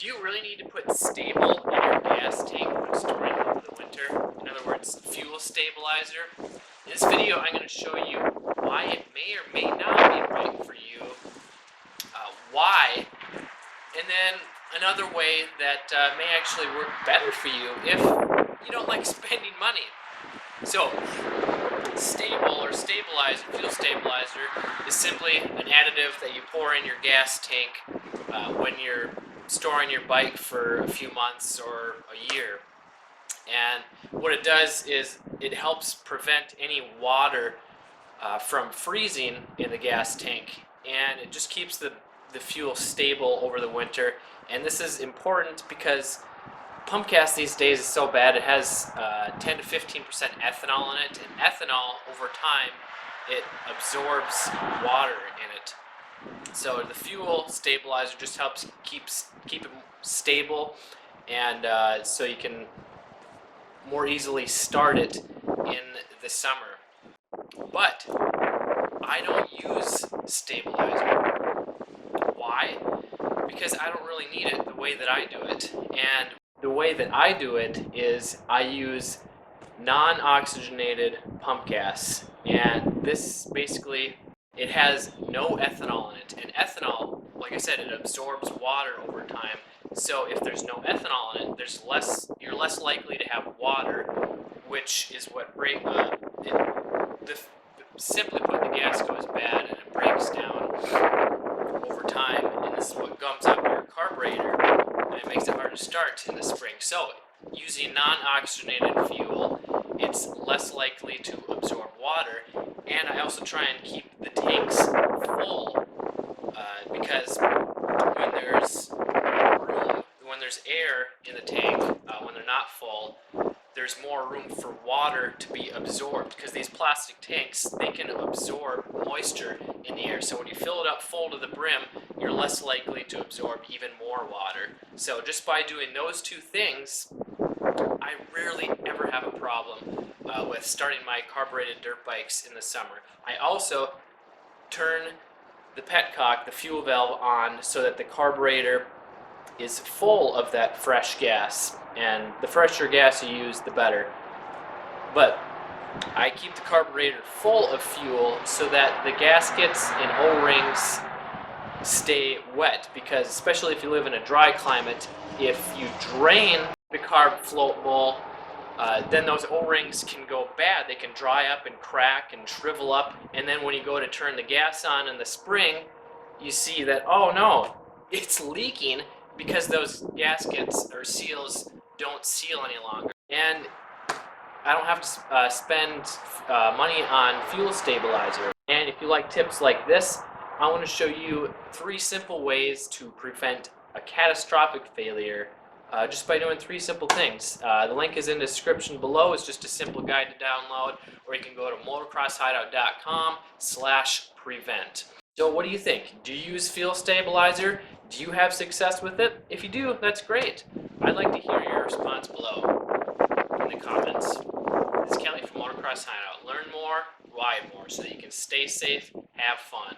Do you really need to put stabil in your gas tank when storing over the winter? In other words, fuel stabilizer. In this video, I'm going to show you why it may or may not be right for you, why, and then another way that may actually work better for you if you don't like spending money. So, stabil or stabilizer, fuel stabilizer, is simply an additive that you pour in your gas tank when you're storing your bike for a few months or a year. And what it does is it helps prevent any water from freezing in the gas tank, and it just keeps the fuel stable over the winter. And this is important because pump gas these days is so bad. It has 10 to 15% ethanol in it, and ethanol over time it absorbs water in it. So the fuel stabilizer just helps keep it stable, and so you can more easily start it in the summer. But I don't use stabilizer. Why? Because I don't really need it the way that I do it. And the way that I do it is I use non-oxygenated pump gas, and this basically, it has no ethanol in it. And ethanol, like I said, it absorbs water over time. So if there's no ethanol in it, you're less likely to have water, which is what simply put, the gas goes bad and it breaks down over time, and this is what gums up your carburetor, and it makes it hard to start in the spring. So using non-oxygenated fuel, it's less likely to absorb water. And I also try and keep the tanks full, because when there's air in the tank, when they're not full, there's more room for water to be absorbed, because these plastic tanks, they can absorb moisture in the air. So when you fill it up full to the brim, you're less likely to absorb even more water. So just by doing those two things, I rarely ever have a problem with starting my carbureted dirt bikes in the summer. I also turn the petcock, the fuel valve, on so that the carburetor is full of that fresh gas, and the fresher gas you use, the better. But I keep the carburetor full of fuel so that the gaskets and O-rings stay wet, because especially if you live in a dry climate, if you drain the carb float bowl, then those O-rings can go bad. They can dry up and crack and shrivel up, and then when you go to turn the gas on in the spring, you see that, oh no, it's leaking because those gaskets or seals don't seal any longer. And I don't have to spend money on fuel stabilizer. And if you like tips like this, I want to show you 3 simple ways to prevent a catastrophic failure just by doing 3 simple things. The link is in the description below. It's just a simple guide to download, or you can go to motocrosshideout.com/prevent. So what do you think? Do you use fuel stabilizer? Do you have success with it? If you do, that's great. I'd like to hear your response below in the comments. This is Kelly from Motocross Hideout. Learn more, ride more, so that you can stay safe, have fun.